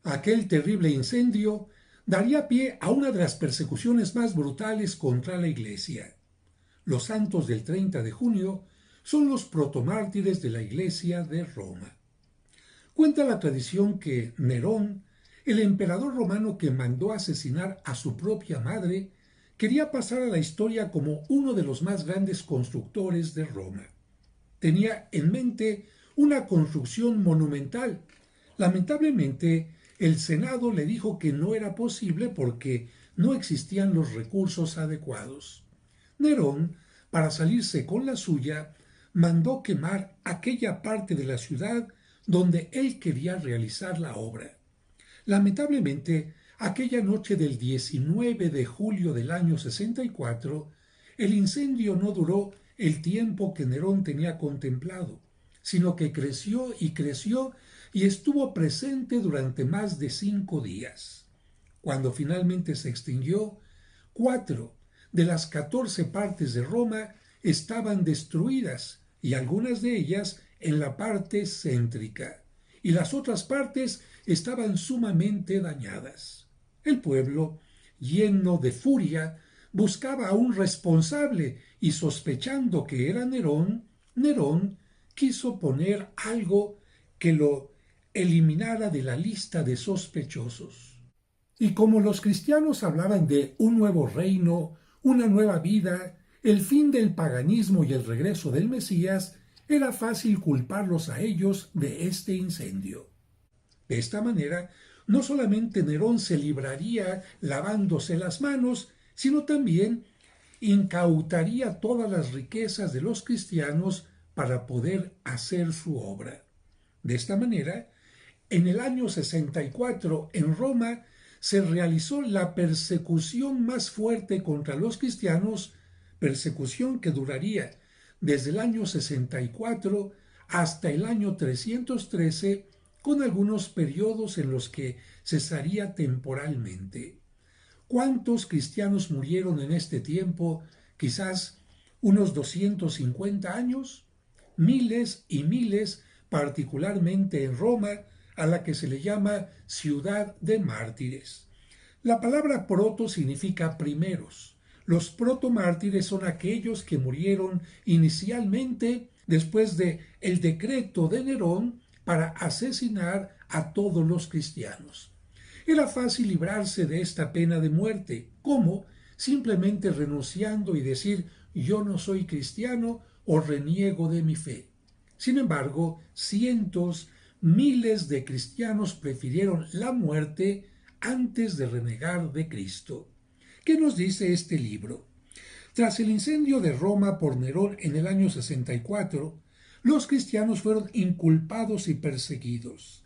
Aquel terrible incendio daría pie a una de las persecuciones más brutales contra la Iglesia. Los santos del 30 de junio son los protomártires de la Iglesia de Roma. Cuenta la tradición que Nerón, el emperador romano que mandó asesinar a su propia madre, quería pasar a la historia como uno de los más grandes constructores de Roma. Tenía en mente una construcción monumental. Lamentablemente, el Senado le dijo que no era posible porque no existían los recursos adecuados. Nerón, para salirse con la suya, mandó quemar aquella parte de la ciudad donde él quería realizar la obra. Lamentablemente, aquella noche del 19 de julio del año 64, el incendio no duró el tiempo que Nerón tenía contemplado, sino que creció y estuvo presente durante más de 5 días. Cuando finalmente se extinguió, 4 de las 14 partes de Roma estaban destruidas y algunas de ellas en la parte céntrica, y las otras partes estaban sumamente dañadas. El pueblo, lleno de furia, buscaba a un responsable y sospechando que era Nerón quiso poner algo que lo eliminara de la lista de sospechosos. Y como los cristianos hablaban de un nuevo reino, una nueva vida, el fin del paganismo y el regreso del Mesías, era fácil culparlos a ellos de este incendio. De esta manera, no solamente Nerón se libraría lavándose las manos, sino también incautaría todas las riquezas de los cristianos para poder hacer su obra. De esta manera, en el año 64 en Roma se realizó la persecución más fuerte contra los cristianos, persecución que duraría desde el año 64 hasta el año 313, con algunos periodos en los que cesaría temporalmente. ¿Cuántos cristianos murieron en este tiempo? Quizás unos 250 años. Miles y miles, particularmente en Roma, a la que se le llama ciudad de mártires. La palabra proto significa primeros. Los protomártires son aquellos que murieron inicialmente después de el decreto de Nerón para asesinar a todos los cristianos. Era fácil librarse de esta pena de muerte. ¿Cómo? Simplemente renunciando y decir yo no soy cristiano o reniego de mi fe. Sin embargo, cientos, miles de cristianos prefirieron la muerte antes de renegar de Cristo. ¿Qué nos dice este libro? Tras el incendio de Roma por Nerón en el año 64, los cristianos fueron inculpados y perseguidos.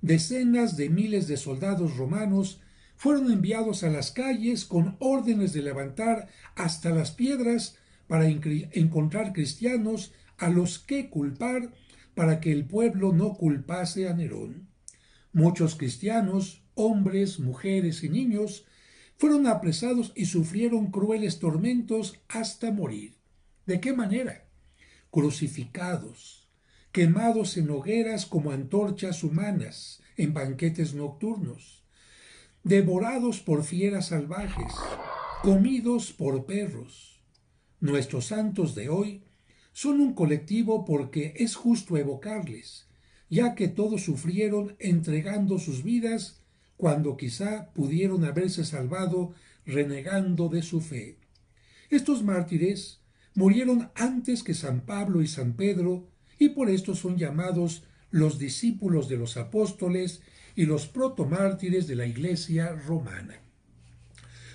Decenas de miles de soldados romanos fueron enviados a las calles con órdenes de levantar hasta las piedras para encontrar cristianos a los que culpar para que el pueblo no culpase a Nerón. Muchos cristianos, hombres, mujeres y niños, fueron apresados y sufrieron crueles tormentos hasta morir. ¿De qué manera? Crucificados, quemados en hogueras como antorchas humanas, en banquetes nocturnos, devorados por fieras salvajes, comidos por perros. Nuestros santos de hoy son un colectivo porque es justo evocarles, ya que todos sufrieron entregando sus vidas cuando quizá pudieron haberse salvado renegando de su fe. Estos mártires murieron antes que San Pablo y San Pedro y por esto son llamados los discípulos de los apóstoles y los protomártires de la Iglesia romana.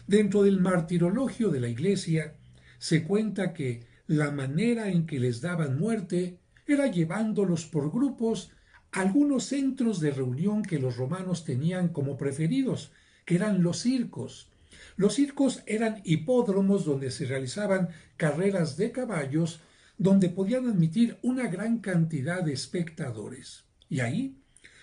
Dentro del martirologio de la Iglesia se cuenta que la manera en que les daban muerte era llevándolos por grupos a algunos centros de reunión que los romanos tenían como preferidos, que eran los circos. Los circos eran hipódromos donde se realizaban carreras de caballos, donde podían admitir una gran cantidad de espectadores. Y ahí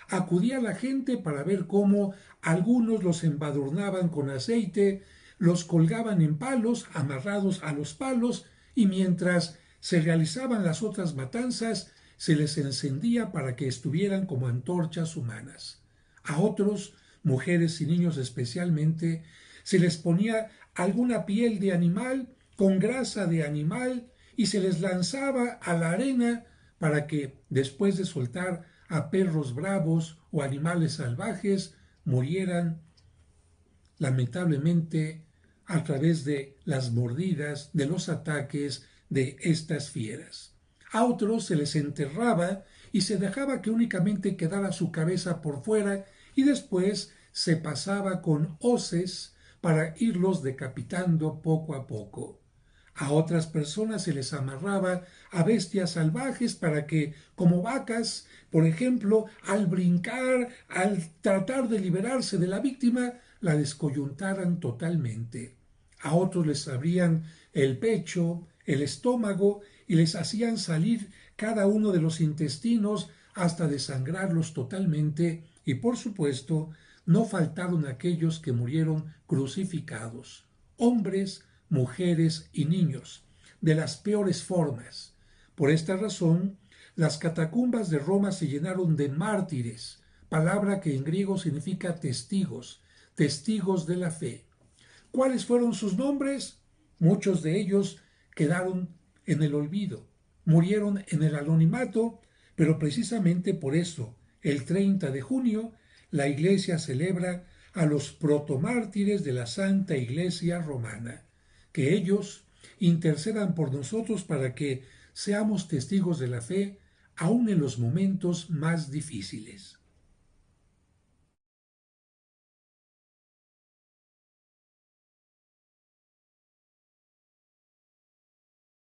acudía la gente para ver cómo algunos los embadurnaban con aceite, los colgaban en palos, amarrados a los palos, y mientras se realizaban las otras matanzas, se les encendía para que estuvieran como antorchas humanas. A otros mujeres y niños especialmente, se les ponía alguna piel de animal con grasa de animal y se les lanzaba a la arena para que, después de soltar a perros bravos o animales salvajes, murieran lamentablemente a través de las mordidas, de los ataques de estas fieras. A otros se les enterraba y se dejaba que únicamente quedara su cabeza por fuera y después se pasaba con hoces para irlos decapitando poco a poco. A otras personas se les amarraba a bestias salvajes para que, como vacas, por ejemplo, al brincar, al tratar de liberarse de la víctima, la descoyuntaran totalmente. A otros les abrían el pecho, el estómago y les hacían salir cada uno de los intestinos hasta desangrarlos totalmente y, por supuesto, no faltaron aquellos que murieron crucificados, hombres, mujeres y niños, de las peores formas. Por esta razón, las catacumbas de Roma se llenaron de mártires, palabra que en griego significa testigos, testigos de la fe. ¿Cuáles fueron sus nombres? Muchos de ellos quedaron en el olvido, murieron en el anonimato, pero precisamente por eso, el 30 de junio, la Iglesia celebra a los protomártires de la Santa Iglesia Romana. Que ellos intercedan por nosotros para que seamos testigos de la fe aun en los momentos más difíciles.